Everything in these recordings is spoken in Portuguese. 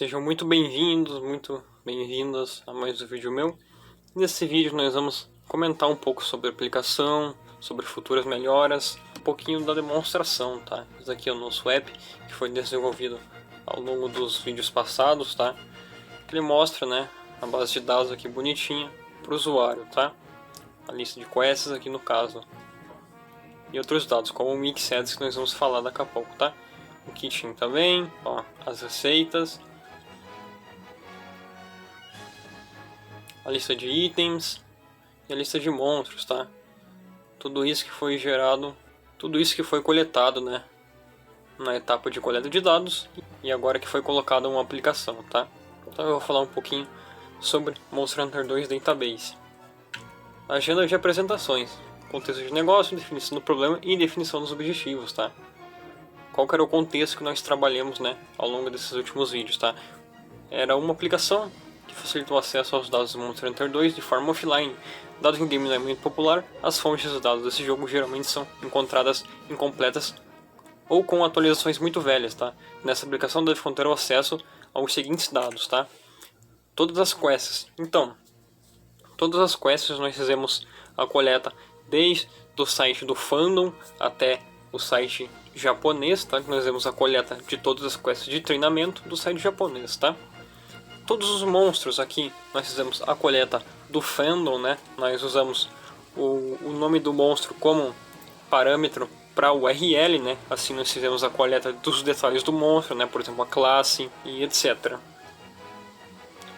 Sejam muito bem-vindos, muito bem-vindas a mais um vídeo meu. Nesse vídeo nós vamos comentar um pouco sobre a aplicação, sobre futuras melhoras, um pouquinho da demonstração, tá? Esse aqui é o nosso app, que foi desenvolvido ao longo dos vídeos passados, tá? Ele mostra, né, a base de dados aqui bonitinha para o usuário, tá? A lista de quests aqui no caso. E outros dados, como o Mixeds, que nós vamos falar daqui a pouco, tá? O kitchen também, ó, as receitas, a lista de itens e a lista de monstros, tá? Tudo isso que foi gerado, tudo isso que foi coletado, né, na etapa de coleta de dados e agora que foi colocada uma aplicação, tá? Então eu vou falar um pouquinho sobre Monster Hunter 2 Database. Agenda de apresentações, contexto de negócio, definição do problema e definição dos objetivos, tá? Qual que era o contexto que nós trabalhamos, né, ao longo desses últimos vídeos, tá? Era uma aplicação que facilita o acesso aos dados do Monster Hunter 2 de forma offline. Dado que o game não é muito popular, as fontes dos dados desse jogo geralmente são encontradas incompletas ou com atualizações muito velhas, tá? Nessa aplicação deve conter o acesso aos seguintes dados, tá? Todas as quests. Então, todas as quests nós fizemos a coleta desde o site do fandom até o site japonês, tá? Nós fizemos a coleta de todas as quests de treinamento do site japonês, tá? Todos os monstros aqui nós fizemos a coleta do fandom, né? Nós usamos o nome do monstro como parâmetro para o URL, né? Assim nós fizemos a coleta dos detalhes do monstro, né? Por exemplo, a classe e etc.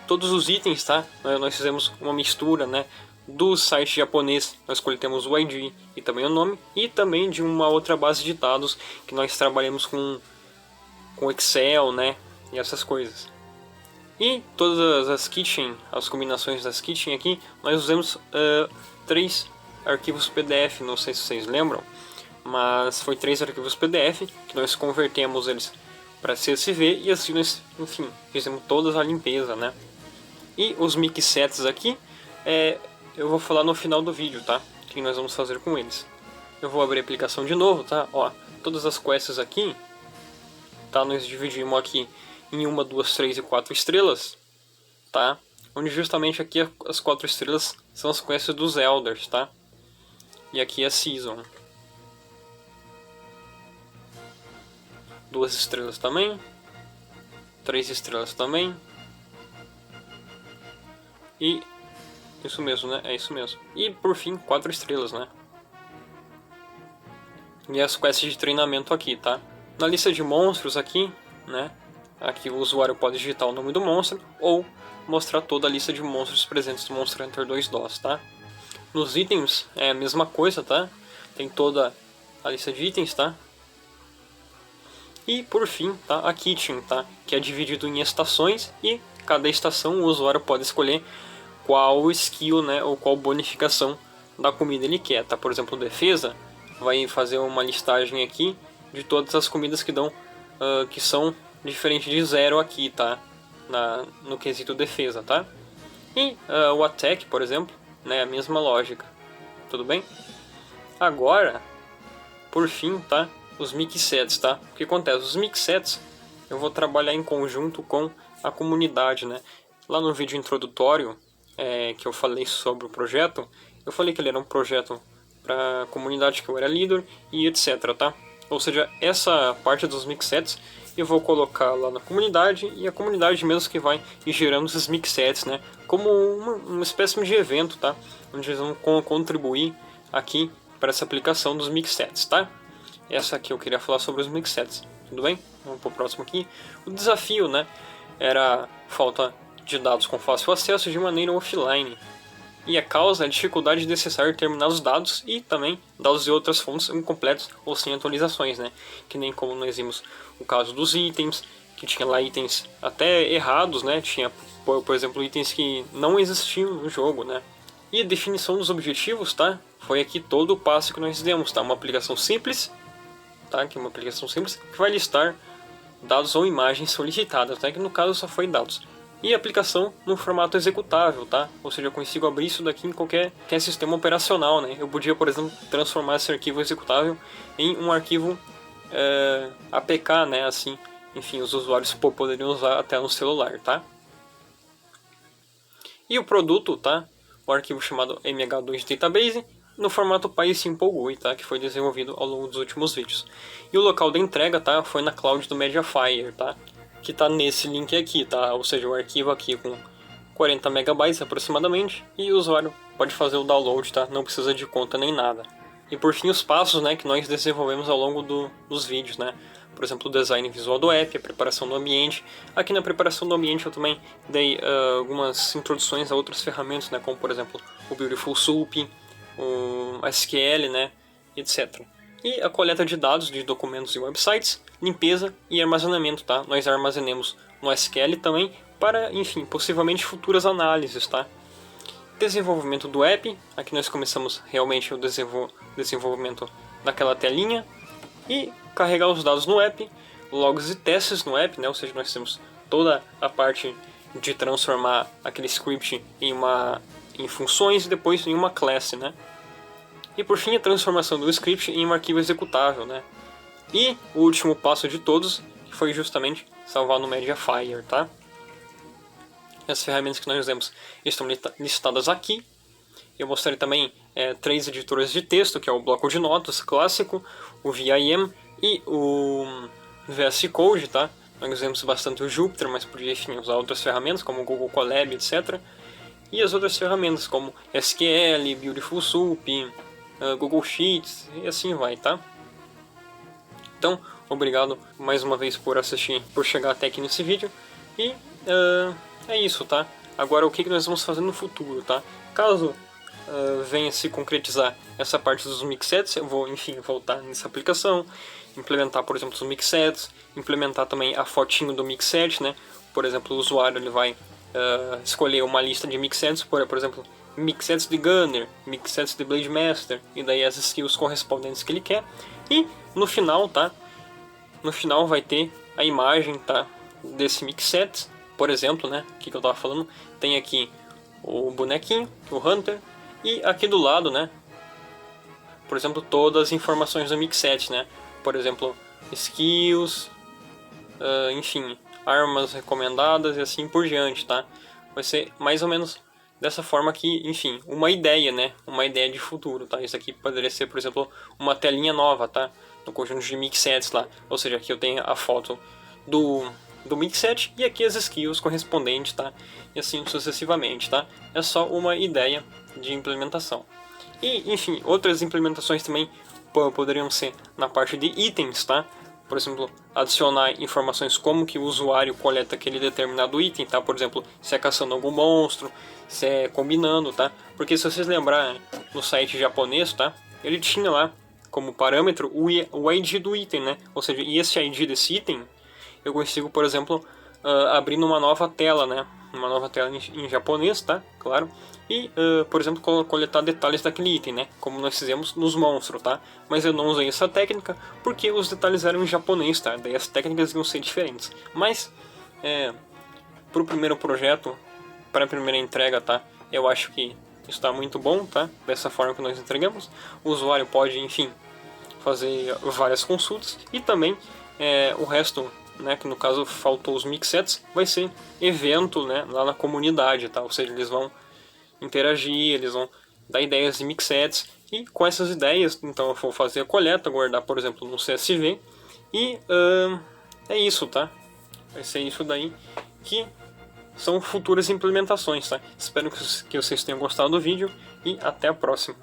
Todos os itens, tá? Nós fizemos uma mistura, né, do site japonês, nós coletamos o ID e também o nome, e também de uma outra base de dados que nós trabalhamos com Excel, né, e essas coisas. E todas as kitchen, as combinações das kitchen aqui, nós usamos 3 arquivos PDF, não sei se vocês lembram, mas foi 3 arquivos PDF que nós convertemos eles para CSV e assim nós, enfim, fizemos toda a limpeza, né. E os mixsets aqui, eu vou falar no final do vídeo, tá? O que nós vamos fazer com eles. Eu vou abrir a aplicação de novo, tá? Ó, todas as quests aqui, tá? Nós dividimos aqui em 1, 2, 3 e 4 estrelas, tá? Onde justamente aqui as 4 estrelas são as quests dos Elders, tá? E aqui é a Season. 2 estrelas também. 3 estrelas também. E isso mesmo, né? É isso mesmo. E por fim, 4 estrelas, né? E as quests de treinamento aqui, tá? Na lista de monstros aqui, né? Aqui o usuário pode digitar o nome do monstro ou mostrar toda a lista de monstros presentes no Monster Hunter 2 DOS, tá? Nos itens é a mesma coisa, tá? Tem toda a lista de itens, tá? E por fim, tá? A Kitchen, tá? Que é dividido em estações e cada estação o usuário pode escolher qual skill, né, ou qual bonificação da comida ele quer, tá? Por exemplo, defesa vai fazer uma listagem aqui de todas as comidas que dão, que são diferentes de 0 aqui, tá? No quesito defesa, tá? E o attack, por exemplo, né, a mesma lógica, tudo bem? Agora, por fim, tá? Os mixsets, tá? O que acontece? Os mixsets eu vou trabalhar em conjunto com a comunidade, né? Lá no vídeo introdutório que eu falei sobre o projeto, eu falei que ele era um projeto para a comunidade que eu era líder e etc, tá? Ou seja, essa parte dos mixsets eu vou colocar lá na comunidade e a comunidade mesmo que vai ir gerando esses mixsets, né? Como uma espécie de evento, tá? Onde eles vão contribuir aqui para essa aplicação dos mixsets, tá? Essa aqui eu queria falar sobre os mixsets, tudo bem? Vamos para o próximo aqui. O desafio, né? Era falta de dados com fácil acesso de maneira offline. E a causa é a dificuldade de acessar determinados dados e também dados de outras fontes incompletos ou sem atualizações, né? Que nem como nós vimos o caso dos itens, que tinha lá itens até errados, né? Tinha, por exemplo, itens que não existiam no jogo, né? E a definição dos objetivos, tá? Foi aqui todo o passo que nós demos, tá? Uma aplicação simples, tá? Que é uma aplicação simples que vai listar dados ou imagens solicitadas, tá? Que no caso só foi dados. E a aplicação no formato executável, tá? Ou seja, eu consigo abrir isso daqui em qualquer sistema operacional, né? Eu podia, por exemplo, transformar esse arquivo executável em um arquivo APK, né? Assim, enfim, os usuários poderiam usar até no celular, tá? E o produto, tá? O arquivo chamado MH2 Database, no formato PySimple tá? Que foi desenvolvido ao longo dos últimos vídeos. E o local da entrega, tá? Foi na cloud do Mediafire, tá? Que tá nesse link aqui, tá? Ou seja, o arquivo aqui com 40 megabytes aproximadamente, e o usuário pode fazer o download, tá? Não precisa de conta nem nada. E por fim, os passos, né, que nós desenvolvemos ao longo dos vídeos, né? Por exemplo, o design visual do app, a preparação do ambiente. Aqui na preparação do ambiente eu também dei algumas introduções a outras ferramentas, né, como por exemplo o Beautiful Soup, o SQL, né, etc. E a coleta de dados de documentos e websites, limpeza e armazenamento, tá? Nós armazenamos no SQL também para, enfim, possivelmente futuras análises, tá? Desenvolvimento do app, aqui nós começamos realmente o desenvolvimento daquela telinha, e carregar os dados no app, logs e testes no app, né? Ou seja, nós temos toda a parte de transformar aquele script em funções e depois em uma classe, né? E por fim a transformação do script em um arquivo executável, né? E o último passo de todos, que foi justamente salvar no Mediafire, tá? As ferramentas que nós usamos estão listadas aqui. Eu mostrei também 3 editores de texto, que é o bloco de notas clássico, o VIM e o VS Code, tá? Nós usamos bastante o Jupyter, mas podia, enfim, usar outras ferramentas como o Google Colab, etc. E as outras ferramentas como SQL, Beautiful Soup, Google Sheets e assim vai, tá? Então, obrigado mais uma vez por assistir, por chegar até aqui nesse vídeo. E é isso, tá? Agora o que nós vamos fazer no futuro, tá? Caso venha se concretizar essa parte dos mixsets, eu vou, enfim, voltar nessa aplicação, implementar, por exemplo, os mixsets, implementar também a fotinho do mixset, né? Por exemplo, o usuário ele vai escolher uma lista de mixsets, por exemplo, mixsets de Gunner, mixsets de Blade Master, e daí as skills correspondentes que ele quer. E no final, tá? No final vai ter a imagem, tá? Desse mixset, por exemplo, né? O que eu tava falando? Tem aqui o bonequinho, o Hunter, e aqui do lado, né? Por exemplo, todas as informações do mixset, né? Por exemplo, skills, enfim, armas recomendadas e assim por diante, tá? Vai ser mais ou menos dessa forma aqui, enfim, uma ideia, né? Uma ideia de futuro, tá? Isso aqui poderia ser, por exemplo, uma telinha nova, tá? No conjunto de mixsets lá. Ou seja, aqui eu tenho a foto do mixset e aqui as skills correspondentes, tá? E assim sucessivamente, tá? É só uma ideia de implementação. E, enfim, outras implementações também poderiam ser na parte de itens, tá? Por exemplo, adicionar informações como que o usuário coleta aquele determinado item, tá? Por exemplo, se é caçando algum monstro, se é combinando, tá? Porque se vocês lembrarem no site japonês, tá? Ele tinha lá como parâmetro o ID do item, né? Ou seja, e esse ID desse item eu consigo, por exemplo, abrir numa nova tela, né? Uma nova tela em japonês, tá? Claro. E, por exemplo, coletar detalhes daquele item, né? Como nós fizemos nos monstros, tá? Mas eu não usei essa técnica porque os detalhes eram em japonês, tá? Daí as técnicas iam ser diferentes. Mas, para o primeiro projeto, para a primeira entrega, tá? Eu acho que está muito bom, tá? Dessa forma que nós entregamos. O usuário pode, enfim, fazer várias consultas. E também o resto, né, que no caso faltou os mixsets, vai ser evento, né, lá na comunidade, tá? Ou seja, eles vão interagir, eles vão dar ideias de mixsets, e com essas ideias, então eu vou fazer a coleta, guardar, por exemplo, no CSV, e é isso, tá? Vai ser isso daí que são futuras implementações, tá? Espero que vocês tenham gostado do vídeo, e até a próxima.